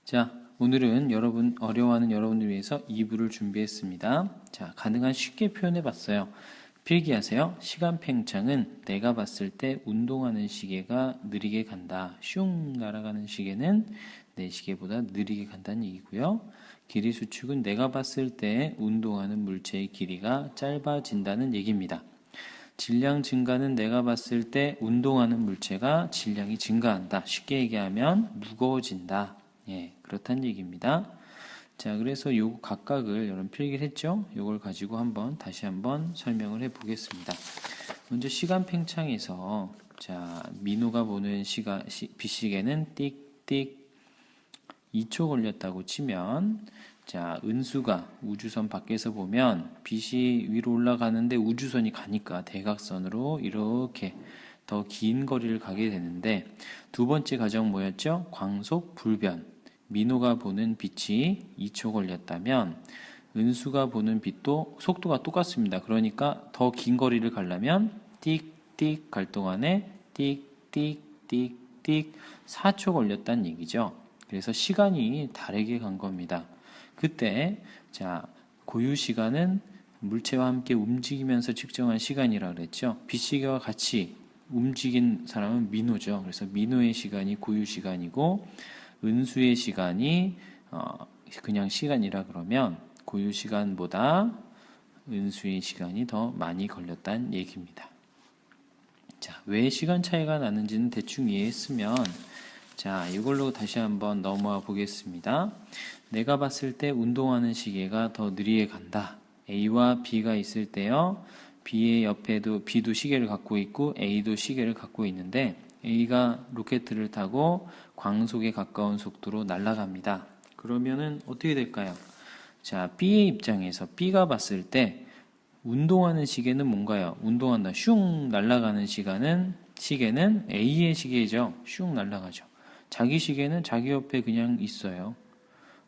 자, 오늘은 어려워하는 여러분들 위해서 2부를 준비했습니다. 자, 가능한 쉽게 표현해 봤어요. 필기하세요. 시간 팽창은 내가 봤을 때 운동하는 시계가 느리게 간다. 슝 날아가는 시계는 내 시계보다 느리게 간다는 얘기고요. 길이 수축은 내가 봤을 때 운동하는 물체의 길이가 짧아진다는 얘기입니다. 질량 증가는 내가 봤을 때 운동하는 물체가 질량이 증가한다. 쉽게 얘기하면 무거워진다. 예, 그렇다는 얘기입니다. 자, 그래서 요 각각을 여러분 필기를 했죠? 요걸 가지고 다시 한번 설명을 해 보겠습니다. 먼저 시간 팽창에서 자, 민호가 보는 빗시계는 띡띡 2초 걸렸다고 치면 자, 은수가 우주선 밖에서 보면 빛이 위로 올라가는데 우주선이 가니까 대각선으로 이렇게 더 긴 거리를 가게 되는데 두 번째 과정 뭐였죠? 광속 불변. 민호가 보는 빛이 2초 걸렸다면 은수가 보는 빛도 속도가 똑같습니다. 그러니까 더 긴 거리를 가려면 띡띡 갈 동안에 띡띡띡띡 4초 걸렸다는 얘기죠. 그래서 시간이 다르게 간 겁니다. 그때 자, 고유 시간은 물체와 함께 움직이면서 측정한 시간이라 그랬죠. 빛시계와 같이 움직인 사람은 민호죠. 그래서 민호의 시간이 고유 시간이고 은수의 시간이 그냥 시간이라 그러면 고유 시간보다 은수의 시간이 더 많이 걸렸다는 얘기입니다. 자, 왜 시간 차이가 나는지는 대충 이해했으면 자, 이걸로 다시 한번 넘어와 보겠습니다. 내가 봤을 때 운동하는 시계가 더 느리게 간다. A와 B가 있을 때요. B의 옆에도 B도 시계를 갖고 있고 A도 시계를 갖고 있는데 A가 로켓을 타고 광속에 가까운 속도로 날아갑니다. 그러면은 어떻게 될까요? 자, B의 입장에서 B가 봤을 때 운동하는 시계는 뭔가요? 운동한다. 슝 날아가는 시계는 A의 시계죠. 슝 날아가죠. 자기 시계는 자기 옆에 그냥 있어요.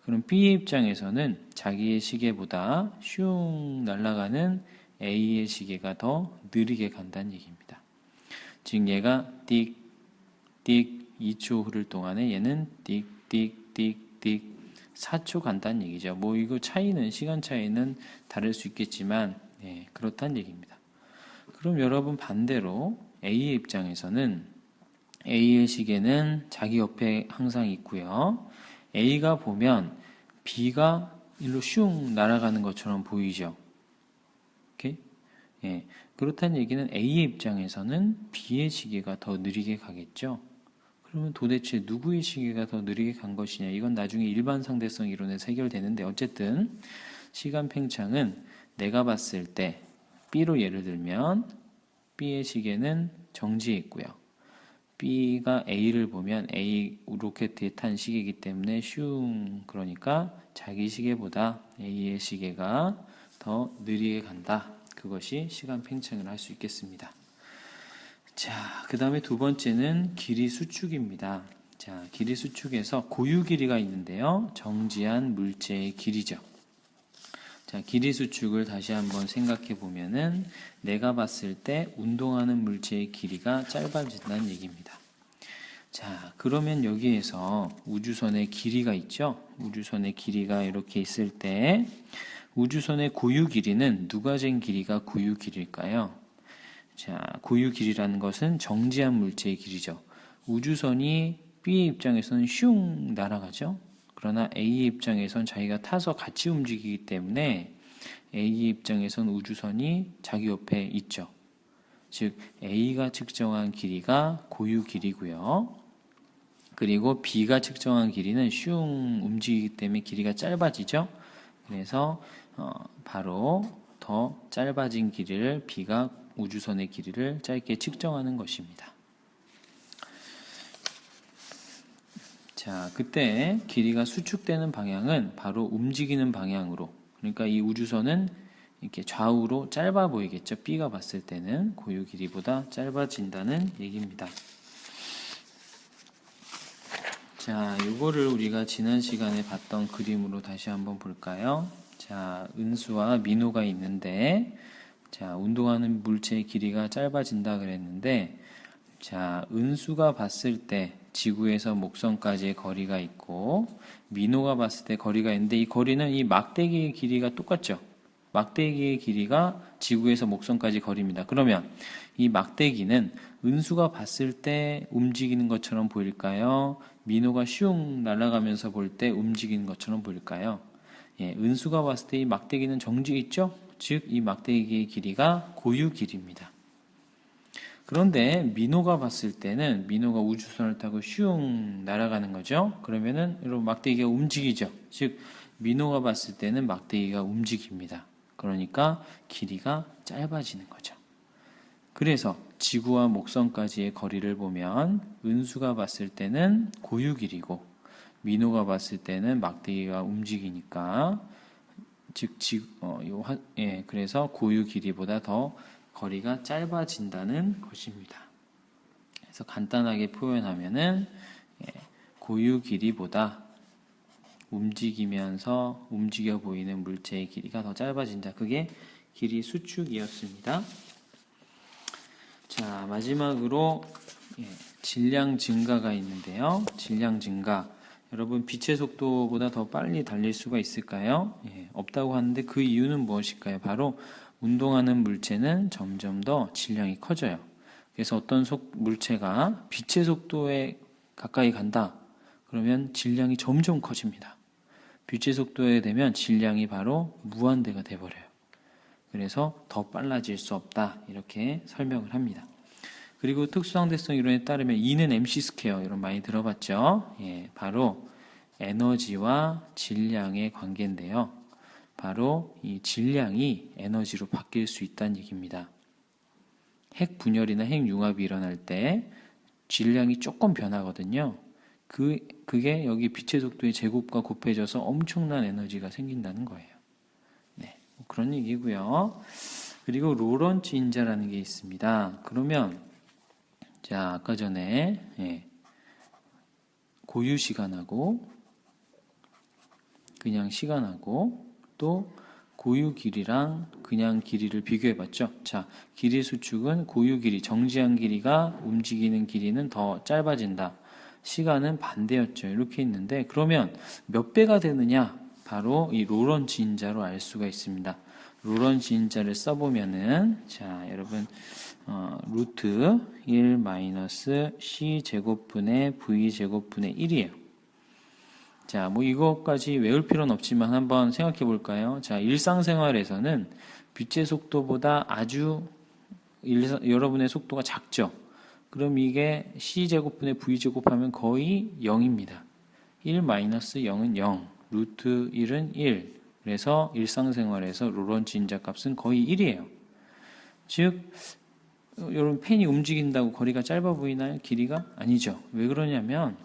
그럼 B의 입장에서는 자기의 시계보다 슝 날아가는 A의 시계가 더 느리게 간다는 얘기입니다. 즉 얘가 띡, 띡 2초 흐를 동안에 얘는 띡, 띡, 띡, 띡 4초 간다는 얘기죠. 뭐 이거 시간 차이는 다를 수 있겠지만 네, 그렇다는 얘기입니다. 그럼 여러분 반대로 A의 입장에서는 A의 시계는 자기 옆에 항상 있고요. A가 보면 B가 일로 슝 날아가는 것처럼 보이죠. 오케이? 예, 그렇다는 얘기는 A의 입장에서는 B의 시계가 더 느리게 가겠죠. 그러면 도대체 누구의 시계가 더 느리게 간 것이냐? 이건 나중에 일반 상대성 이론에서 해결되는데 어쨌든 시간 팽창은 내가 봤을 때 B로 예를 들면 B의 시계는 정지해 있고요. B가 A를 보면 A 로켓에 탄 시계이기 때문에 슝 그러니까 자기 시계보다 A의 시계가 더 느리게 간다. 그것이 시간 팽창을 할 수 있겠습니다. 자, 그 다음에 두 번째는 길이 수축입니다. 자, 길이 수축에서 고유 길이가 있는데요. 정지한 물체의 길이죠. 자, 길이 수축을 다시 한번 생각해 보면은 내가 봤을 때 운동하는 물체의 길이가 짧아진다는 얘기입니다. 자, 그러면 여기에서 우주선의 길이가 있죠? 우주선의 길이가 이렇게 있을 때 우주선의 고유 길이는 누가 잰 길이가 고유 길이일까요? 자, 고유 길이라는 것은 정지한 물체의 길이죠. 우주선이 B의 입장에서는 슝 날아가죠. 그러나 A의 입장에선 자기가 타서 같이 움직이기 때문에 A의 입장에선 우주선이 자기 옆에 있죠. 즉 A가 측정한 길이가 고유 길이고요. 그리고 B가 측정한 길이는 슝 움직이기 때문에 길이가 짧아지죠. 그래서 바로 더 짧아진 길이를 B가 우주선의 길이를 짧게 측정하는 것입니다. 자, 그때 길이가 수축되는 방향은 바로 움직이는 방향으로, 그러니까 이 우주선은 이렇게 좌우로 짧아 보이겠죠. B가 봤을 때는 고유 길이보다 짧아진다는 얘기입니다. 자, 이거를 우리가 지난 시간에 봤던 그림으로 다시 한번 볼까요? 자, 은수와 민호가 있는데 자, 운동하는 물체의 길이가 짧아진다 그랬는데 자, 은수가 봤을 때 지구에서 목성까지의 거리가 있고 민호가 봤을 때 거리가 있는데 이 거리는 이 막대기의 길이가 똑같죠. 막대기의 길이가 지구에서 목성까지 거리입니다. 그러면 이 막대기는 은수가 봤을 때 움직이는 것처럼 보일까요? 민호가 슝 날아가면서 볼 때 움직이는 것처럼 보일까요? 예, 은수가 봤을 때 이 막대기는 정지 있죠? 즉, 이 막대기의 길이가 고유 길이입니다. 그런데 민호가 봤을 때는 민호가 우주선을 타고 슝 날아가는 거죠. 그러면은 여러분 막대기가 움직이죠. 즉 민호가 봤을 때는 막대기가 움직입니다. 그러니까 길이가 짧아지는 거죠. 그래서 지구와 목성까지의 거리를 보면 은수가 봤을 때는 고유 길이고 민호가 봤을 때는 막대기가 움직이니까 그래서 고유 길이보다 더 거리가 짧아진다는 것입니다. 그래서 간단하게 표현하면은 고유 길이보다 움직여 보이는 물체의 길이가 더 짧아진다. 그게 길이 수축이었습니다. 자, 마지막으로 질량 증가가 있는데요. 질량 증가. 여러분 빛의 속도보다 더 빨리 달릴 수가 있을까요? 없다고 하는데 그 이유는 무엇일까요? 바로 운동하는 물체는 점점 더 질량이 커져요. 그래서 어떤 물체가 빛의 속도에 가까이 간다. 그러면 질량이 점점 커집니다. 빛의 속도에 되면 질량이 바로 무한대가 돼버려요. 그래서 더 빨라질 수 없다. 이렇게 설명을 합니다. 그리고 특수상대성 이론에 따르면 E는 MC 스퀘어 이런 많이 들어봤죠? 바로 에너지와 질량의 관계인데요. 바로 이 질량이 에너지로 바뀔 수 있다는 얘기입니다. 핵 분열이나 핵 융합이 일어날 때 질량이 조금 변하거든요. 그게 여기 빛의 속도의 제곱과 곱해져서 엄청난 에너지가 생긴다는 거예요. 네, 그런 얘기고요. 그리고 로런츠 인자라는 게 있습니다. 그러면 자, 아까 전에 고유 시간하고 그냥 시간하고 또 고유 길이랑 그냥 길이를 비교해 봤죠. 자, 길이 수축은 고유 길이, 정지한 길이가 움직이는 길이는 더 짧아진다. 시간은 반대였죠. 이렇게 있는데 그러면 몇 배가 되느냐? 바로 이 로런츠 인자로 알 수가 있습니다. 로런츠 인자를 써보면은 자, 여러분 루트 1 마이너스 c 제곱분의 v 제곱분의 1이에요. 자, 뭐 이것까지 외울 필요는 없지만 한번 생각해 볼까요? 자, 일상생활에서는 빛의 속도보다 아주 여러분의 속도가 작죠. 그럼 이게 c제곱분의 v제곱하면 거의 0입니다. 1 마이너스 0은 0, 루트 1은 1. 그래서 일상생활에서 로런츠 인자 값은 거의 1이에요. 즉, 여러분 펜이 움직인다고 거리가 짧아 보이나요? 길이가? 아니죠. 왜 그러냐면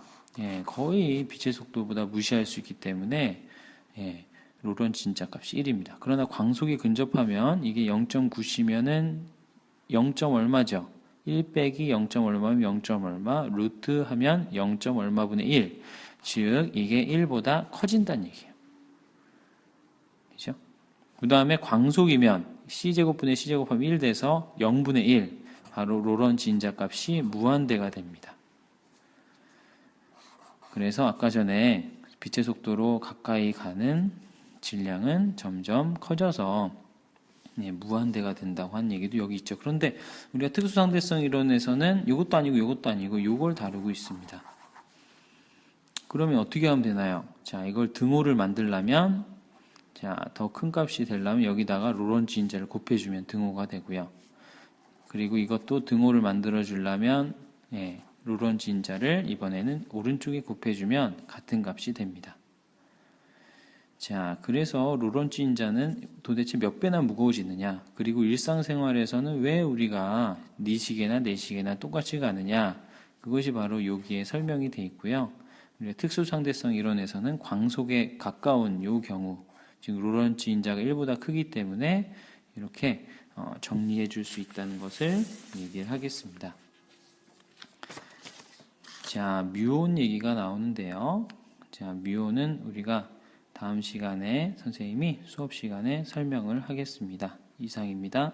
거의 빛의 속도보다 무시할 수 있기 때문에 로런츠 인자 값이 1입니다. 그러나 광속이 근접하면 이게 0.9시면은 0. 얼마죠? 1 빼기 0. 얼마면 0. 얼마, 루트 하면 0. 얼마분의 1. 즉 이게 1보다 커진다는 얘기예요. 그죠? 그 다음에 광속이면 c제곱분의 c제곱하면 1 돼서 0분의 1. 바로 로런츠 인자 값이 무한대가 됩니다. 그래서 아까 전에 빛의 속도로 가까이 가는 질량은 점점 커져서 무한대가 된다고 한 얘기도 여기 있죠. 그런데 우리가 특수상대성 이론에서는 이것도 아니고 이것도 아니고 이걸 다루고 있습니다. 그러면 어떻게 하면 되나요? 자, 이걸 등호를 만들려면 자, 더 큰 값이 되려면 여기다가 로런츠 인자를 곱해주면 등호가 되고요. 그리고 이것도 등호를 만들어 주려면 로런츠 인자를 이번에는 오른쪽에 곱해주면 같은 값이 됩니다. 자, 그래서 로런츠 인자는 도대체 몇 배나 무거워지느냐? 그리고 일상생활에서는 왜 우리가 4시계나 4시계나 똑같이 가느냐? 그것이 바로 여기에 설명이 되어 있고요. 우리가 특수상대성 이론에서는 광속에 가까운 요 경우, 즉 로런츠 인자가 1보다 크기 때문에 이렇게 정리해 줄 수 있다는 것을 얘기를 하겠습니다. 자, 뮤온 얘기가 나오는데요. 자, 뮤온은 우리가 다음 시간에 선생님이 수업 시간에 설명을 하겠습니다. 이상입니다.